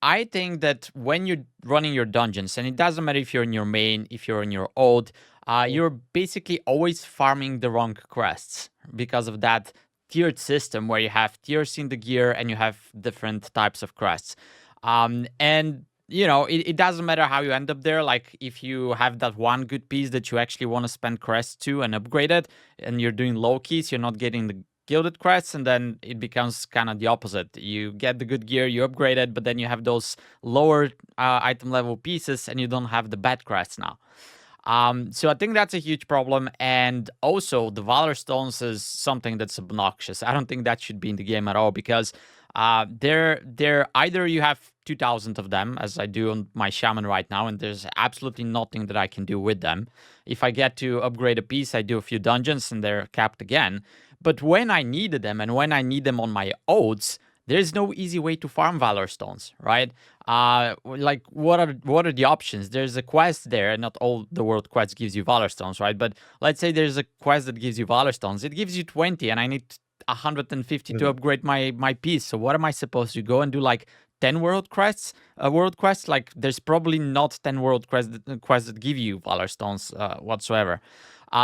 I think that when you're running your dungeons, and it doesn't matter if you're in your main, if you're in your old, you're basically always farming the wrong crests because of that tiered system where you have tiers in the gear and you have different types of crests. And it doesn't matter how you end up there. Like if you have that one good piece that you actually want to spend crests to and upgrade it, and you're doing low keys, you're not getting the gilded crests, and then it becomes kind of the opposite. You get the good gear, you upgrade it, but then you have those lower item level pieces, and you don't have the bad crests now. So I think that's a huge problem, and also the Valor Stones is something that's obnoxious. I don't think that should be in the game at all because they're either you have 2,000 of them, as I do on my Shaman right now, and there's absolutely nothing that I can do with them. If I get to upgrade a piece, I do a few dungeons, and they're capped again. But when I needed them, and when I need them on my oats, there's no easy way to farm Valor Stones, right? Like what are the options? There's a quest there, and not all the world quests gives you Valor Stones, right? But let's say there's a quest that gives you Valor Stones. It gives you 20, and I need 150 to upgrade my piece. So what am I supposed to go and do? Like 10 world quests? World quests? Like there's probably not 10 world quests that give you Valor Stones whatsoever.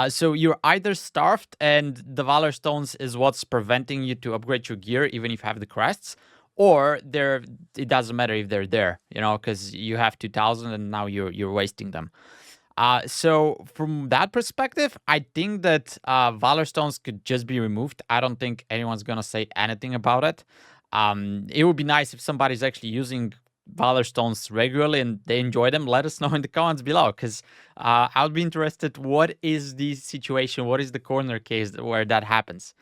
So you're either starved, and the Valor Stones is what's preventing you to upgrade your gear, even if you have the crests, or it doesn't matter if they're there, because you have 2,000 and now you're wasting them. So from that perspective, I think that Valor Stones could just be removed. I don't think anyone's gonna say anything about it. It would be nice if somebody's actually using Valor Stones regularly and they enjoy them. Let us know in the comments below, because I'll be interested. What is the situation? What is the corner case where that happens?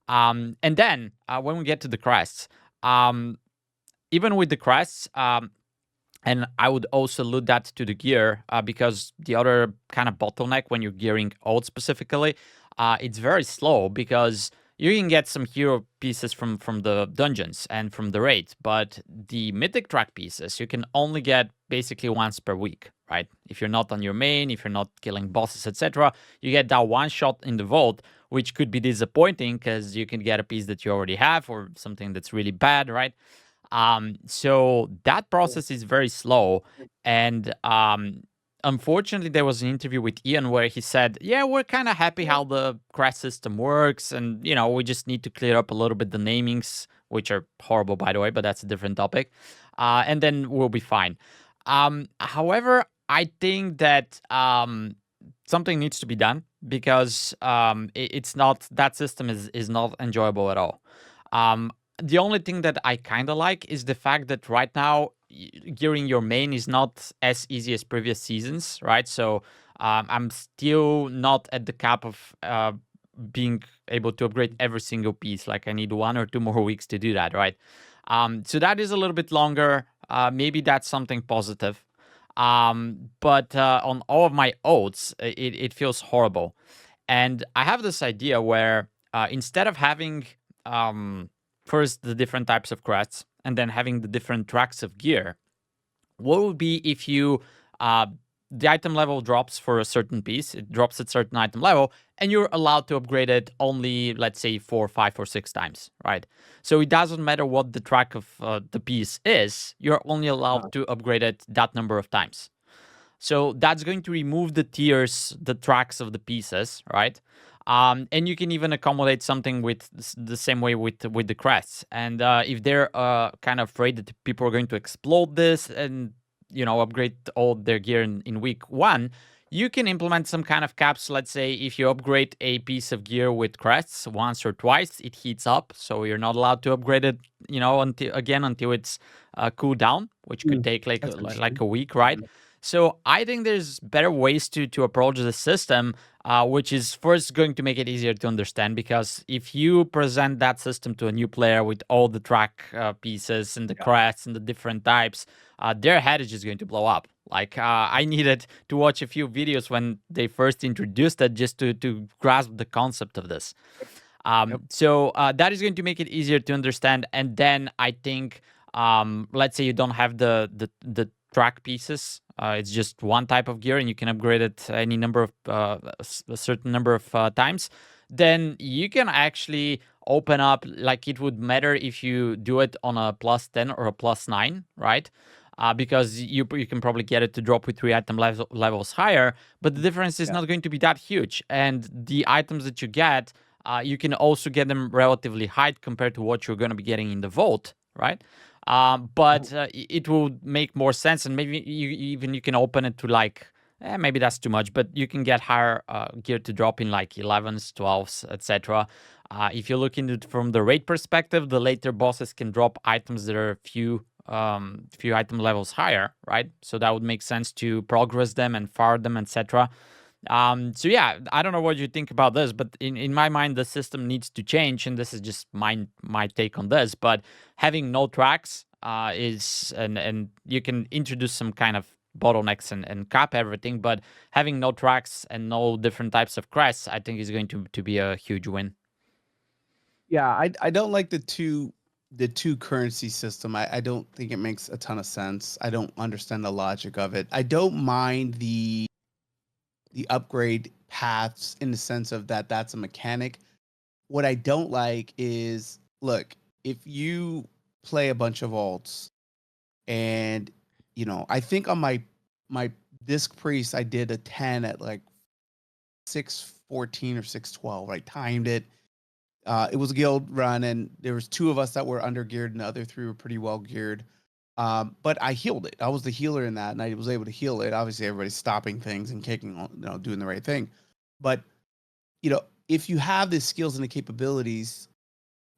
And then when we get to the crests, even with the crests, and I would also allude that to the gear, because the other kind of bottleneck when you're gearing old specifically, it's very slow because you can get some hero pieces from the dungeons and from the raids, but the mythic track pieces you can only get basically once per week, right? If you're not on your main, if you're not killing bosses, etc., you get that one shot in the vault, which could be disappointing because you can get a piece that you already have or something that's really bad, right? So that process is very slow, and unfortunately, there was an interview with Ian where he said, "Yeah, we're kind of happy how the crest system works, and we just need to clear up a little bit the namings, which are horrible, by the way, but that's a different topic, and then we'll be fine." However, I think that something needs to be done because it's not that system is not enjoyable at all. The only thing that I kind of like is the fact that right now gearing your main is not as easy as previous seasons, right? So I'm still not at the cap of being able to upgrade every single piece. Like I need 1 or 2 more weeks to do that, right? So that is a little bit longer. Maybe that's something positive. But on all of my oats, it feels horrible. And I have this idea where instead of having first the different types of crests and then having the different tracks of gear, what would be if you the item level drops for a certain piece, it drops at certain item level, and you're allowed to upgrade it only, let's say, 4, 5, or 6 times, right? So it doesn't matter what the track of the piece is, you're only allowed to upgrade it that number of times. So that's going to remove the tiers, the tracks of the pieces, right? And you can even accommodate something with the same way with the crests. And if they're kind of afraid that people are going to explode this and upgrade all their gear in week 1, you can implement some kind of caps. Let's say if you upgrade a piece of gear with crests once or twice, it heats up, so you're not allowed to upgrade it, until it's cooled down, which could take like a week, right? So I think there's better ways to approach the system, which is first going to make it easier to understand, because if you present that system to a new player with all the track pieces and the crests and the different types, their head is just going to blow up. Like I needed to watch a few videos when they first introduced it just to grasp the concept of this. So that is going to make it easier to understand. And then I think, let's say you don't have the track pieces. It's just one type of gear, and you can upgrade it any number of a certain number of times. Then you can actually open up, like it would matter if you do it on a +10 or a +9, right? Because you can probably get it to drop with 3 item levels higher, but the difference is Yeah. not going to be that huge. And the items that you get, you can also get them relatively high compared to what you're going to be getting in the vault, right? But it will make more sense, and maybe you can open it to like, maybe that's too much, but you can get higher gear to drop in like 11s, 12s, etc. If you look into it from the rate perspective, the later bosses can drop items that are few item levels higher, right? So that would make sense to progress them and fire them, etc. So yeah, I don't know what you think about this, but in my mind, the system needs to change, and this is just my take on this. But having no tracks is and you can introduce some kind of bottlenecks and cap everything, but having no tracks and no different types of crests, I think is going to be a huge win. Yeah, I don't like the two currency system. I don't think it makes a ton of sense. I don't understand the logic of it. I don't mind the upgrade paths in the sense of that's a mechanic. What I don't like is, look, if you play a bunch of alts and I think on my disc priest I did a 10 at like 614 or 612. I timed it. It was a guild run, and there was two of us that were under geared, and the other three were pretty well geared. But I healed it. I was the healer in that, and I was able to heal it. Obviously, everybody's stopping things and kicking, doing the right thing. But if you have the skills and the capabilities,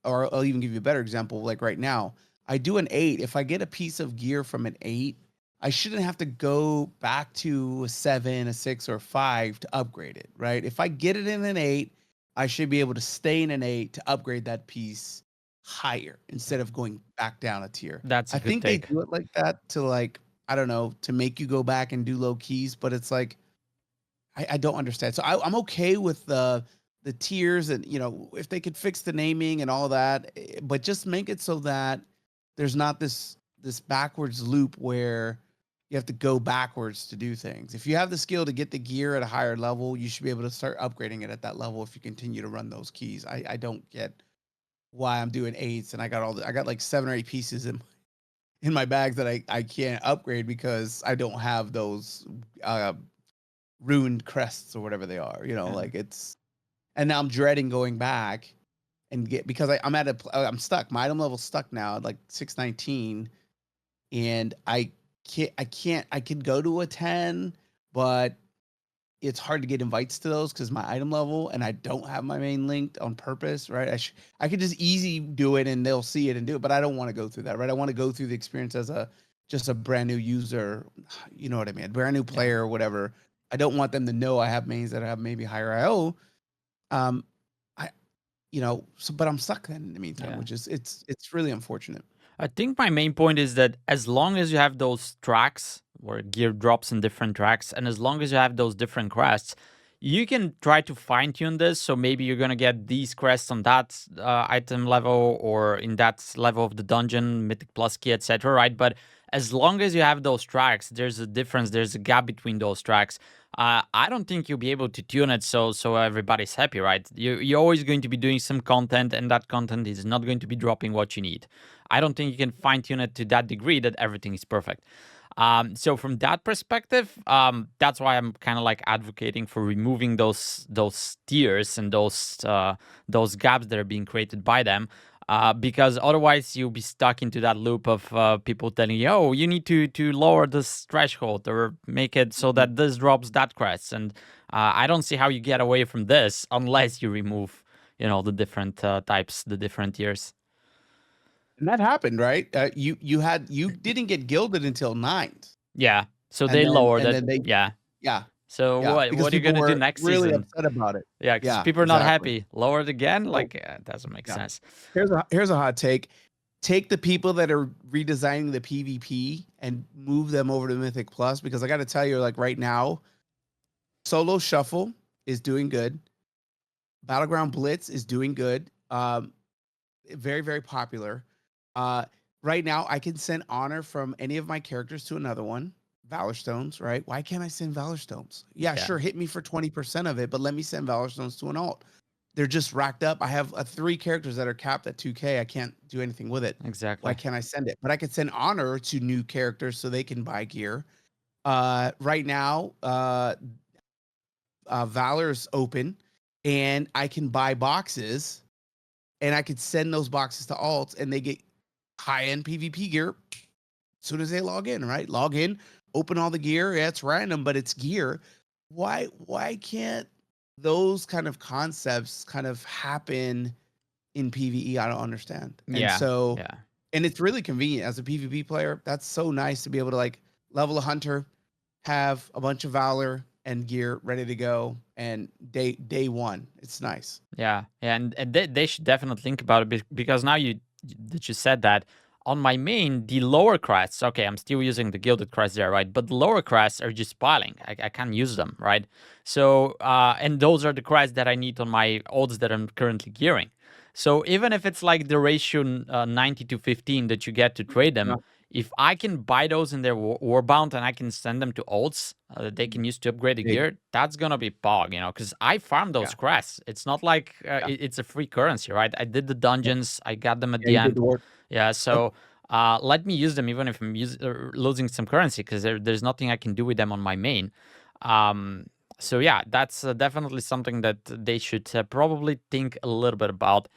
or I'll even give you a better example. Like right now, I do an 8. If I get a piece of gear from an 8, I shouldn't have to go back to a 7, a 6, or a 5 to upgrade it, right? If I get it in an 8, I should be able to stay in an 8 to upgrade that piece higher instead of going back down a tier. That's a I good think they take. do it like that to, like, I don't know, to make you go back and do low keys, but it's like I don't understand. So I'm okay with the tiers, and if they could fix the naming and all that, but just make it so that there's not this backwards loop where you have to go backwards to do things. If you have the skill to get the gear at a higher level, you should be able to start upgrading it at that level if you continue to run those keys. I don't get why I'm doing 8s and I got like 7 or 8 pieces in my bags that I can't upgrade because I don't have those ruined crests or whatever they are. Yeah. Like and now I'm dreading going back and because I'm stuck. My item level's stuck now at like 619, and I could go to a 10, but it's hard to get invites to those because my item level, and I don't have my main linked on purpose, right? I could just easy do it and they'll see it and do it, but I don't want to go through that, right? I want to go through the experience as just a brand new user, you know what I mean? Brand new Yeah. player or whatever. I don't want them to know I have mains that have maybe higher IO. Um, I but I'm stuck then in the meantime, Yeah. which is it's really unfortunate. I think my main point is that as long as you have those tracks where gear drops in different tracks, and as long as you have those different crests, you can try to fine tune this. So maybe you're gonna get these crests on that item level or in that level of the dungeon, mythic plus key, etc. Right? But as long as you have those tracks, there's a difference. There's a gap between those tracks. I don't think you'll be able to tune it so everybody's happy, right? You're always going to be doing some content, and that content is not going to be dropping what you need. I don't think you can fine tune it to that degree that everything is perfect. So from that perspective, that's why I'm kind of like advocating for removing those tiers and those gaps that are being created by them. Because otherwise you'll be stuck into that loop of people telling you, "Oh, you need to lower this threshold or make it so Mhm. that this drops that crest." And I don't see how you get away from this unless you remove, the different types, the different tiers. And that happened, right? You didn't get gilded until 9s, Yeah. So and they then lowered and it. then they Yeah. yeah, So yeah, what because what are you people gonna do were next really season? upset about it. Yeah, because Yeah, people are not exactly. happy. Lowered again? So Like, it doesn't make yeah, sense. here's a hot take. Take the people that are redesigning the PvP and move them over to Mythic Plus, because I got to tell you, like right now, Solo Shuffle is doing good. Battleground Blitz is doing good. Very, very popular. Uh, right now, I can send honor from any of my characters to another one. Valor Stones, right? Why can't I send Valor Stones? Yeah, Yeah. sure, hit me for 20% of it, but let me send Valor Stones to an alt. they're just racked up. I have 3 characters that are capped at 2K. I can't do anything with it. Why Exactly. can't I send it? But I could send honor to new characters so they can buy gear. Right now, Valor is open, and I can buy boxes, and I could send those boxes to alts, and they get high end PvP gear as soon as they log in. Right, log in, open all the gear. Yeah, it's random, but it's gear. Why can't those kind of concepts kind of happen in PvE? I don't understand. And Yeah. so, Yeah. and it's really convenient as a PvP player. That's so nice to be able to like level a hunter, have a bunch of valor and gear ready to go, and day one. It's nice. Yeah, and they should definitely think about it because now that you said that on my main, the lower crests. Okay, I'm still using the gilded crests there, right? But the lower crests are just piling. I can't use them, right? So and those are the crests that I need on my olds that I'm currently gearing. So even if it's like the ratio 90 to 15 that you get to trade Yeah. them, if I can buy those in their warbound and I can send them to olds that they can use to upgrade the Big. gear, that's gonna be pog, you know, because I farm Yeah. those crests. It's not like Yeah. it's a free currency, right? I did the dungeons, I got them at Yeah. the You did end. the work. Yeah, Yep. so let me use them even if I'm losing some currency because there's nothing I can do with them on my main. Um, so yeah, that's definitely something that they should probably think a little bit about.